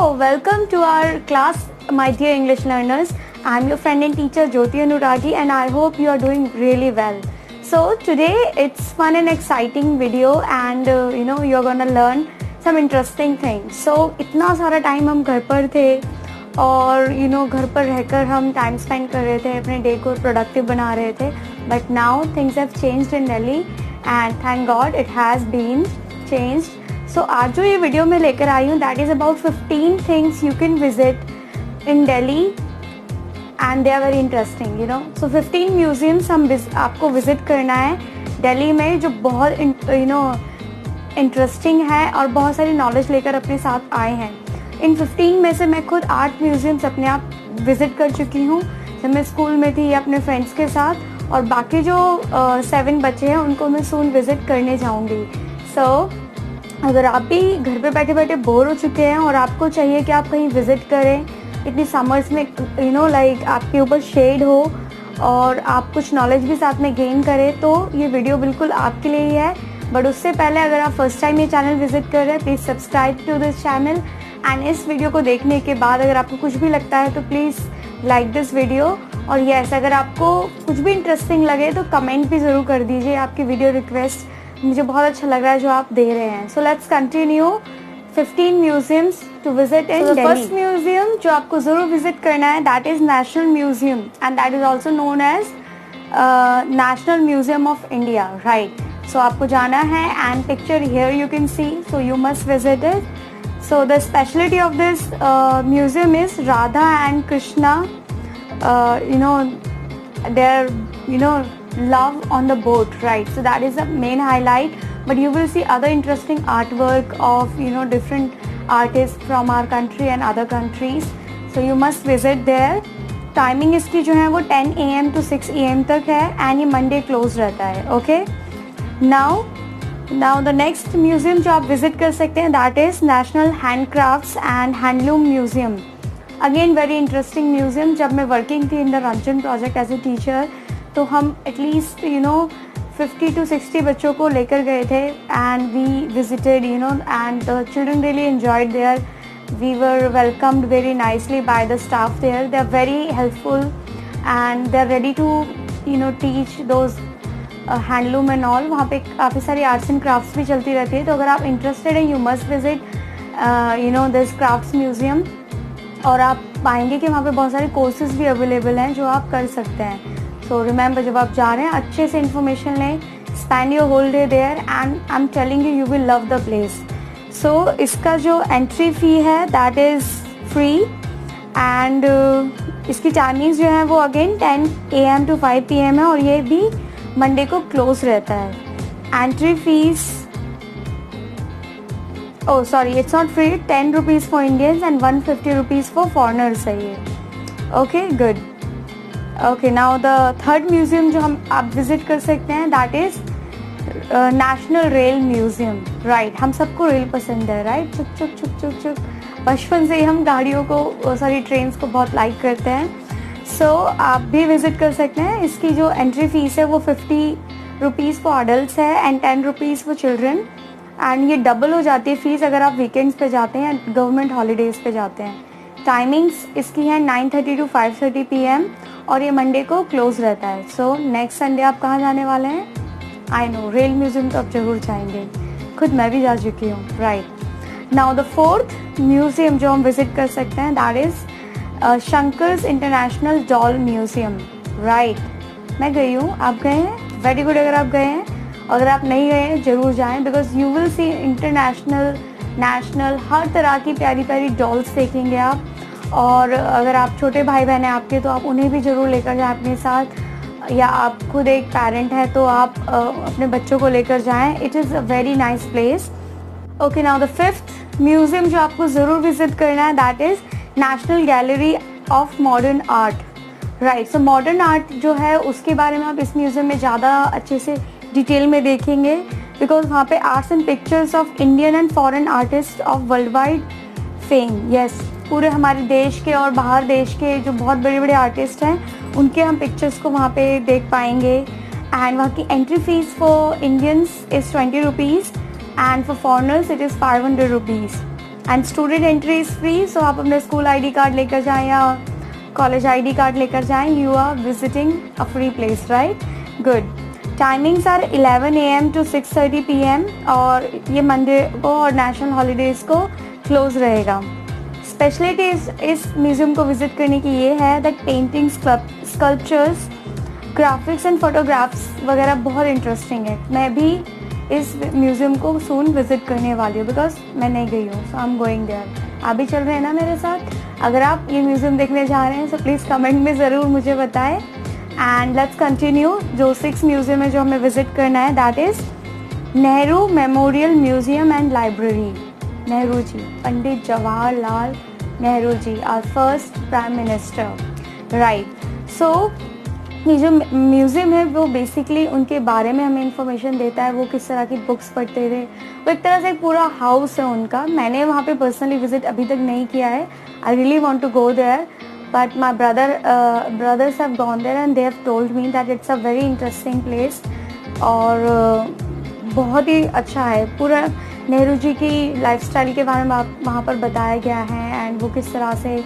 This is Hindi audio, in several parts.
Hello, welcome to our class, my dear English learners. I'm your friend and teacher Jyoti Anuragi and I hope you are doing really well. So today it's fun and exciting video and you're gonna learn some interesting things. So इतना सारा टाइम हम घर पर थे और घर पर रहकर हम टाइम स्पेंड कर रहे थे, अपने डे को प्रोडक्टिव बना रहे थे. But now things have changed in Delhi and thank God it has been changed. So आज जो ये वीडियो मैं लेकर आई हूँ that is about 15 things you can visit in Delhi and they are very interesting so 15 museums आपको विजिट करना है दिल्ली में जो बहुत इंटरेस्टिंग है और बहुत सारी नॉलेज लेकर अपने साथ आए हैं. इन 15 में से मैं खुद 8 म्यूजियम्स अपने आप विजिट कर चुकी हूँ जब मैं स्कूल में थी अपने फ्रेंड्स के साथ, और बाकी जो 7 बचे हैं उनको मैं सून विजिट करने जाऊँगी. सो अगर आप भी घर पे बैठे बैठे बोर हो चुके हैं और आपको चाहिए कि आप कहीं विज़िट करें इतनी समर्स में लाइक आपके ऊपर शेड हो और आप कुछ नॉलेज भी साथ में गेन करें, तो ये वीडियो बिल्कुल आपके लिए ही है. बट उससे पहले अगर आप फर्स्ट टाइम ये चैनल विजिट कर रहे हैं please subscribe to this channel and इस वीडियो को देखने के बाद अगर आपको कुछ भी लगता है तो प्लीज़ लाइक दिस वीडियो. और यस, अगर आपको कुछ भी इंटरेस्टिंग लगे तो कमेंट भी ज़रूर कर दीजिए. आपकी वीडियो रिक्वेस्ट मुझे बहुत अच्छा लग रहा है जो आप दे रहे हैं. So let's continue 15 museums to visit in Delhi. First museum जो आपको ज़रूर विजिट करना है that is National Museum and that is also known as National Museum of India. Right, so आपको जाना है and picture here you can see, so you must visit it. So the speciality of this museum is Radha and Krishna their love on the boat, right? So that is the main highlight, but you will see other interesting artwork of different artists from our country and other countries, so you must visit there. Timing इसकी जो है वो 10 AM to 6 AM तक है एंड ये मंडे क्लोज रहता है. Okay, now the next museum जो आप विजिट कर सकते हैं that is National Handicrafts and Handloom Museum. Again very interesting museum. जब मैं वर्किंग थी in the Ranjan project as a teacher तो हम एटलीस्ट 50 to 60 बच्चों को लेकर गए थे and we visited and the children really enjoyed there. We were welcomed very nicely by the staff there. They are very helpful and they are ready to teach those handloom and all. वहाँ पे काफ़ी सारी आर्ट्स एंड क्राफ्ट्स भी चलती रहती है, तो अगर आप इंटरेस्टेड हैं you must visit this crafts museum. और आप पाएंगे कि वहाँ पे बहुत सारे कोर्सेज भी अवेलेबल हैं जो आप कर सकते हैं. सो रिमेंबर, जब आप जा रहे हैं अच्छे से इन्फॉर्मेशन लें, spend your whole day there and I am telling you will love the place. So इसका जो एंट्री फ़ी है दैट इज़ फ्री एंड इसकी टाइमिंग्स जो है वो अगेन 10 AM to 5 PM है और ये भी मंडे को क्लोज रहता है. Entry fees it's not free. 10 rupees for Indians and 150 rupees for foreigners है ये. Okay, good. Okay, now the third museum जो आप विजिट कर सकते हैं that is national rail museum. Right, हम सबको रेल पसंद है. राइट, चुक चुक चुक चुक चुक बचपन से ही हम गाड़ियों को ट्रेन्स को बहुत लाइक करते हैं. सो आप भी विजिट कर सकते हैं. इसकी जो एंट्री फीस है वो 50 रुपीज़ फॉर अडल्ट है and 10 rupees for children. And ये डबल हो जाती है फीस अगर आप वीकेंड्स पे जाते हैं या गवर्नमेंट हॉलीडेज़ पे जाते हैं. टाइमिंग्स इसकी हैं 9:30 to 5:30 PM और ये मंडे को क्लोज रहता है. सो नेक्स्ट संडे आप कहाँ जाने वाले हैं? आई नो, रेल म्यूजियम तो आप जरूर जाएंगे, खुद मैं भी जा चुकी हूँ. Right, now the fourth museum जो हम विजिट कर सकते हैं that is Shankar's International Doll Museum. Right, मैं गई हूँ, आप गए हैं? Very good. अगर आप गए हैं, अगर आप नहीं गए हैं ज़रूर जाएं because you will see international, national, हर तरह की प्यारी प्यारी डॉल्स देखेंगे आप. और अगर आप छोटे भाई बहन हैं आपके तो आप उन्हें भी ज़रूर लेकर जाएं अपने साथ, या आप खुद एक पेरेंट हैं तो आप अपने बच्चों को लेकर जाएं. It is a very nice place. Okay, now the fifth museum जो आपको ज़रूर विजिट करना है that is national gallery of modern art. Right, so modern art जो है उसके बारे में आप इस म्यूज़ियम में ज़्यादा अच्छे से डिटेल में देखेंगे बिकॉज वहाँ पे arts and pictures of Indian and foreign artist of world wide fame. Yes, पूरे हमारे देश के और बाहर देश के जो बहुत बड़े बड़े आर्टिस्ट हैं उनके हम पिक्चर्स को वहाँ पे देख पाएंगे. एंड वहाँ की entry fees for Indians is 20 rupees and for foreigners it is 500 rupees. And student entry is free, so आप अपने स्कूल ID कार्ड लेकर जाएं या कॉलेज ID कार्ड लेकर जाएं, you are visiting a free place, right? Good. Timings are 11 AM to 6:30 PM और ये मंडे को और नेशनल हॉलीडेज़ को क्लोज रहेगा. स्पेशलिटी इस म्यूज़ियम को विज़िट करने की ये है that paintings, sculptures, graphics and photographs वगैरह बहुत इंटरेस्टिंग है. मैं भी इस म्यूज़ियम को सून विज़िट करने वाली हूँ बिकॉज मैं नहीं गई हूँ, सो आई एम गोइंग देयर. आप भी चल रहे हैं ना मेरे साथ? अगर आप ये म्यूज़ियम देखने जा रहे हैं सो प्लीज़ कमेंट में ज़रूर मुझे बताएं. And let's continue. जो 6 म्यूज़ियम है जो हमें विज़िट करना है that is Nehru memorial museum and library. Nehru ji, Pandit Jawaharlal Nehru ji, our first prime minister, right? So ये जो म्यूज़ियम है वो बेसिकली उनके बारे में हमें इंफॉर्मेशन देता है, वो किस तरह की बुक्स पढ़ते थे. वो एक तरह से एक पूरा हाउस है उनका. मैंने वहाँ पे पर्सनली विज़िट अभी तक नहीं किया है. I really want to go there, but my brothers have gone there and they have told me that it's a very interesting place. और बहुत ही अच्छा है. पूरा नेहरू जी की लाइफस्टाइल के बारे में वहाँ पर बताया गया है एंड वो किस तरह से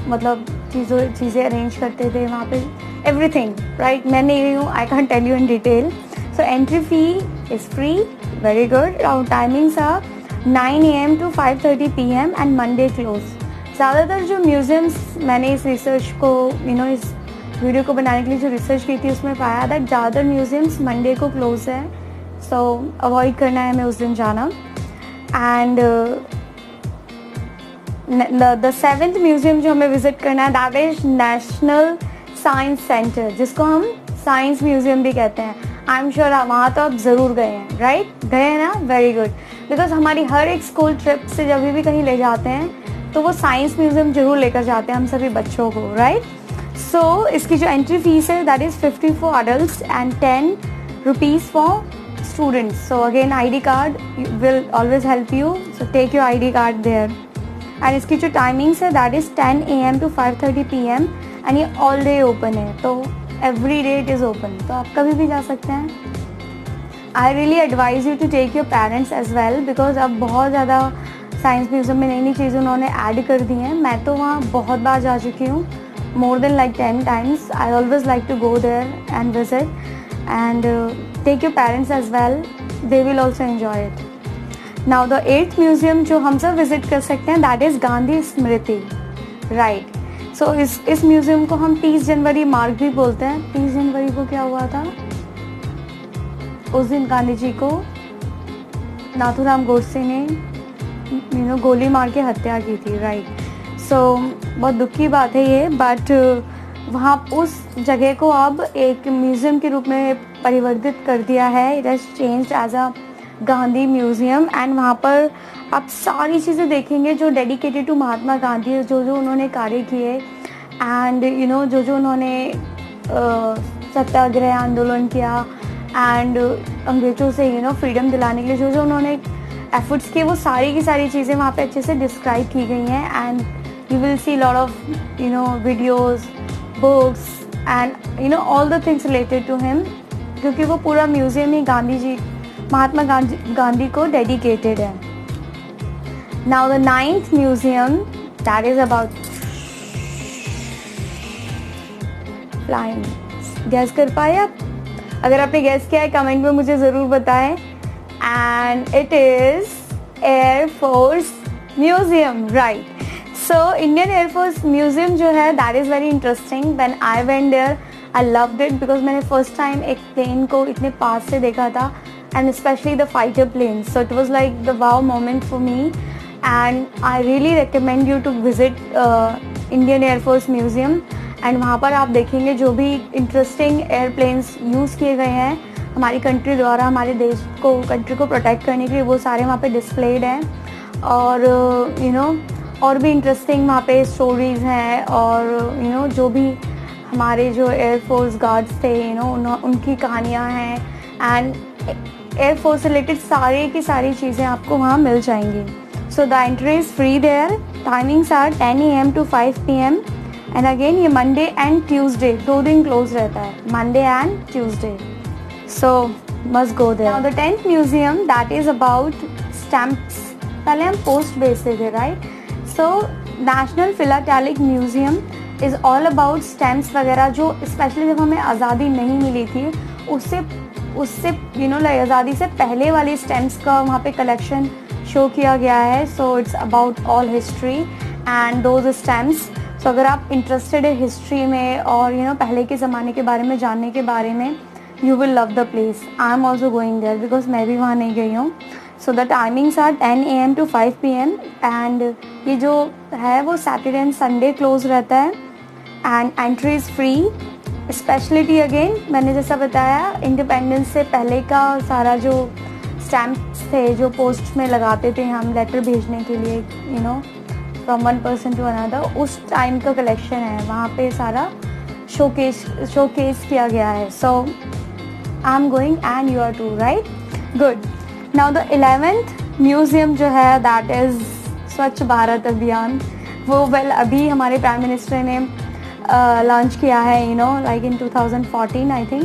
मतलब चीज़ें अरेंज करते थे वहाँ पे, एवरीथिंग, राइट? मैं नहीं गई हूँ, I can tell you in detail. So entry fee is free. Very good. Our timings are 9 AM to 5:30 PM and Monday close. ज़्यादातर जो म्यूज़ियम्स मैंने इस रिसर्च को इस वीडियो को बनाने के लिए जो रिसर्च की थी उसमें पाया दैट ज़्यादातर म्यूज़ियम्स मंडे को क्लोज है, सो अवॉइड करना है हमें उस दिन जाना. एंड द 7th म्यूज़ियम जो हमें विज़िट करना है that is national science centre, जिसको हम साइंस म्यूज़ियम भी कहते हैं. आई एम श्योर वहाँ तो आप ज़रूर गए हैं, राइट? गए हैं ना? Very good. बिकॉज हमारी हर एक स्कूल ट्रिप से जब भी कहीं ले जाते हैं तो वो साइंस म्यूज़ियम ज़रूर लेकर जाते हैं हम सभी बच्चों को, राइट? सो इसकी जो एंट्री फीस है that is 50 for adult and 10 rupees for students. So again ID card will always help you, so take your ID card there. And इसकी जो टाइमिंग्स है that is 10 AM to 5:30 PM and ये ऑल डे ओपन है, तो every day it is open, तो आप कभी भी जा सकते हैं. I really advise you to take your parents as well because अब बहुत ज़्यादा साइंस म्यूज़ियम में नई नई चीज़ें उन्होंने ऐड कर दी हैं. मैं तो वहाँ बहुत बार जा चुकी हूँ, more than like 10 times. I always like to go there and visit and take your parents as well, they will also enjoy it. Now the 8th museum जो हम सब विज़िट कर सकते हैं that is Gandhi Smriti, right? So इस म्यूज़ियम को हम 30 जनवरी मार्ग भी बोलते हैं. 30 जनवरी को क्या हुआ था? उस दिन गांधी जी को नाथूराम गोडसे ने गोली मार के हत्या की थी, राइट? सो बहुत दुख की बात है ये, बट वहाँ उस जगह को अब एक म्यूज़ियम के रूप में परिवर्तित कर दिया है. It has changed as a Gandhi museum and वहाँ पर आप सारी चीज़ें देखेंगे जो डेडिकेटेड टू महात्मा गांधी, जो उन्होंने कार्य किए एंड जो उन्होंने सत्याग्रह आंदोलन किया एंड अंग्रेज़ों से फ्रीडम दिलाने के लिए जो उन्होंने एफर्ट्स किए, वो सारी की सारी चीज़ें वहाँ पे अच्छे से डिस्क्राइब की गई हैं. And you will see lot of videos, books and all the things related to him, क्योंकि वो पूरा म्यूज़ियम ही महात्मा गांधी को डेडिकेटेड है. Now the 9th museum that is about flying. Gas कर पाए आप? अगर आपने गैस किया है कमेंट में मुझे ज़रूर बताएं. And it is air force museum, right? So Indian air force museum जो है that is very interesting. When I went there I loved it because मैंने फर्स्ट टाइम एक प्लेन को इतने पास से देखा था and especially the fighter planes, so it was like the wow moment for me and I really recommend you to visit Indian Air Force Museum. and वहाँ पर आप देखेंगे जो भी इंटरेस्टिंग एयरप्लेन्स यूज़ किए गए हैं हमारी कंट्री द्वारा, हमारे देश को, कंट्री को प्रोटेक्ट करने के लिए, वो सारे वहाँ पे डिस्प्लेड हैं. और और भी इंटरेस्टिंग वहाँ पे स्टोरीज़ हैं और जो भी हमारे जो एयरफोर्स गार्ड्स थे उनकी कहानियाँ हैं एंड एयरफोर्स रिलेटेड सारी की सारी चीज़ें आपको वहाँ मिल जाएंगी. So the entry is free there. Timings are 10 AM to 5 PM and again ये मंडे एंड ट्यूसडे 2 दिन क्लोज रहता है, Monday and Tuesday. So must go there. Now the 10th museum that is about stamps पहले हम पोस्ट बेस्ड थे, right? So national philatelic museum is all about stamps वगैरह, जो स्पेशली जब हमें आज़ादी नहीं मिली थी उससे लाइक आज़ादी से पहले वाली स्टैम्प्स का वहाँ पे कलेक्शन शो किया गया है. So it's about all history and those stamps. So अगर आप इंटरेस्टेड है हिस्ट्री में और पहले के ज़माने के बारे में जानने के बारे में, you will love the place. I am also going there because मैं भी वहाँ नहीं गई हूँ. So the timings are 10 AM to 5 PM and ये जो है वो सैटरडे एंड संडे क्लोज रहता है and entry is free. Speciality again मैंने जैसा बताया, इंडिपेंडेंस से पहले का सारा जो स्टैम्प्स थे जो पोस्ट में लगाते थे हम लेटर भेजने के लिए, from one person to another, उस टाइम का कलेक्शन है वहाँ पे सारा शोकेस किया गया है. So I am going and you are too, right? Good. Now the 11th museum जो है दैट इज़ स्वच्छ भारत अभियान. वो अभी हमारे प्राइम मिनिस्टर ने लॉन्च किया है, like in 2014 I think.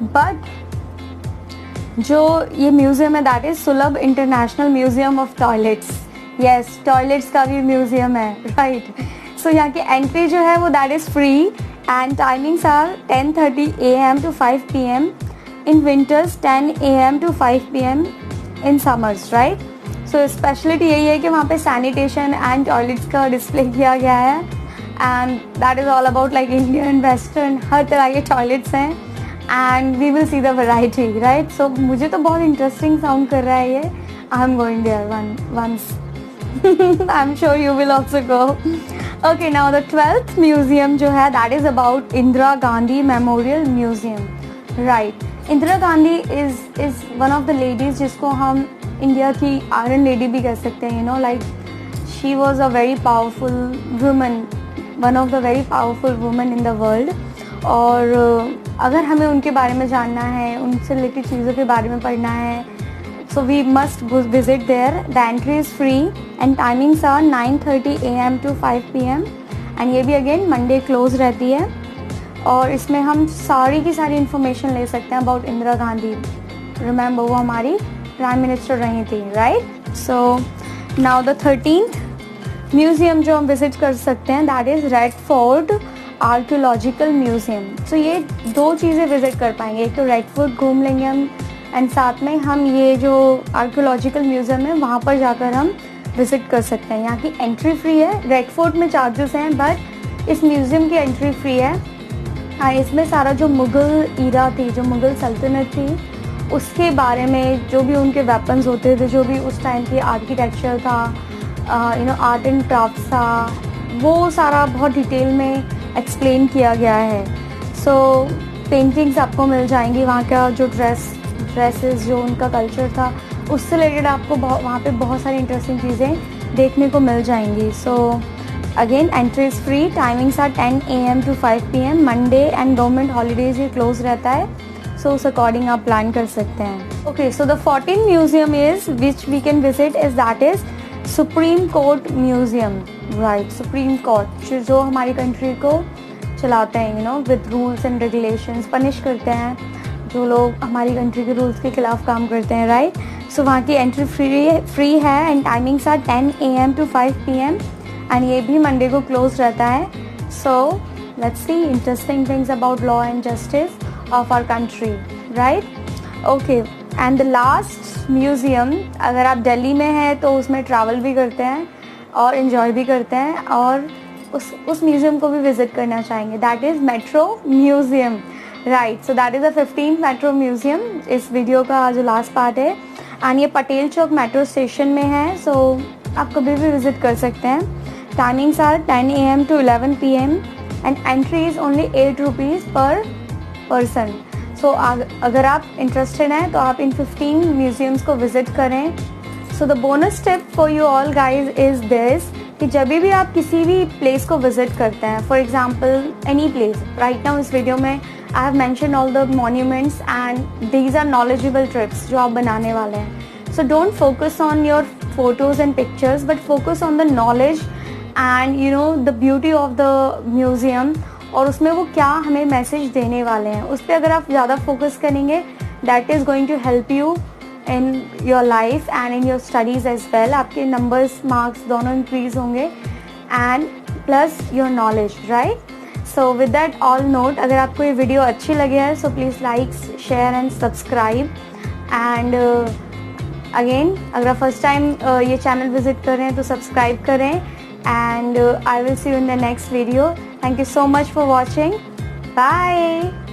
But जो ये म्यूज़ियम है दैट इज़ सुलभ international museum of toilets. Yes, toilets का भी म्यूज़ियम है, राइट? सो यहाँ की एंट्री जो है वो that is free and timings are 10:30 AM to 5 PM in winters, 10 AM to 5 PM in summers, right? So speciality यही है कि वहाँ पे सैनिटेशन एंड टॉयलेट्स का डिस्प्ले किया गया है and that is all about like Indian western, हर तरह के टॉयलेट्स हैं and we will see the variety, right? So मुझे तो बहुत इंटरेस्टिंग साउंड कर रहा है ये. आई am going there once. I am sure you will also go. Okay, now the 12th museum जो है that is about Indira Gandhi memorial museum, right? Indira Gandhi is one of the ladies जिसको हम इंडिया की आयरन लेडी भी कह सकते हैं. Like she was a very powerful woman, one of the very powerful woman in the world. और अगर हमें उनके बारे में जानना है, उनसे रिलेटेड चीज़ों के बारे में पढ़ना है, so we must visit there. The entry is free and timings are 9:30 AM to 5 PM and ये भी अगेन मंडे क्लोज रहती है. और इसमें हम सारी की सारी इन्फॉर्मेशन ले सकते हैं अबाउट इंदिरा गांधी. रिमेंबर वो हमारी प्राइम मिनिस्टर रही थी, right? So now the 13th museum जो हम विज़िट कर सकते हैं that is Red Fort Archaeological Museum. So ये दो चीज़ें विज़िट कर पाएंगे, एक तो रेड फोर्ट घूम लेंगे हम एंड साथ में हम ये जो आर्कियोलॉजिकल म्यूज़ियम है वहाँ पर जाकर हम विज़िट कर सकते हैं. यहाँ की एंट्री फ्री है. रेड फोर्ट में चार्जेस हैं बट इस म्यूज़ियम की एंट्री फ्री है. इसमें सारा जो मुग़ल ईरा थी, जो मुग़ल सल्तनत थी, उसके बारे में जो भी उनके वेपन्स होते थे, जो भी उस टाइम की आर्किटेक्चर था, आर्ट एंड क्राफ्ट था, वो सारा बहुत डिटेल में एक्सप्लेन किया गया है. सो पेंटिंग्स आपको मिल जाएंगी. वहाँ का जो ड्रेसेस जो उनका कल्चर था उससे रिलेटेड आपको वहाँ पे बहुत सारी इंटरेस्टिंग चीज़ें देखने को मिल जाएंगी. So again entry is free. Timings are 10 AM to 5 PM. Monday and government holidays ये क्लोज रहता है. सो उस अकॉर्डिंग आप प्लान कर सकते हैं. Okay, so the 14th museum is which we can visit is that is supreme court museum, right? Supreme court जो हमारी कंट्री को चलाते हैं, with rules and regulations, punish करते हैं जो लोग हमारी कंट्री के रूल्स के खिलाफ काम करते हैं, राइट? सो वहाँ की एंट्री फ्री है and timings are 10 AM to 5 PM and ये भी मंडे को क्लोज रहता है. So let's see interesting things about law and justice of our country, right? Okay, and the last museum, अगर आप दिल्ली में हैं तो उसमें ट्रैवल भी करते हैं और इन्जॉय भी करते हैं और उस म्यूज़ियम को भी विज़िट करना चाहेंगे, that is metro museum, right? So that is the 15th metro museum. इस वीडियो का जो लास्ट पार्ट है एंड ये पटेल चौक मेट्रो स्टेशन में है. सो आप कभी भी विज़िट कर सकते हैं. Timings are 10 AM to 11 PM and entry is only 8 rupees per person. So अगर आप इंटरेस्टेड हैं तो आप इन 15 म्यूज़ियम्स को विज़िट करें. So the bonus tip for you all guys is this कि जब भी आप किसी भी प्लेस को विज़िट करते हैं, for example any place, right now इस वीडियो में I have mentioned all the monuments and these are knowledgeable trips जो आप बनाने वाले हैं. So don't focus on your photos and pictures but focus on the knowledge and the beauty of the museum और उसमें वो क्या हमें मैसेज देने वाले हैं, उस पर अगर आप ज़्यादा फोकस करेंगे that is going to help you in your life and in your studies as well. आपके नंबर्स मार्क्स दोनों इंक्रीज होंगे and plus your knowledge, right. So with that all note, अगर आपको ये वीडियो अच्छी लगे है so please like, share and subscribe. And again, अगर आप फर्स्ट टाइम ये चैनल विजिट कर रहे हैं तो सब्सक्राइब करें. And I will see you in the next video. Thank you so much for watching. Bye.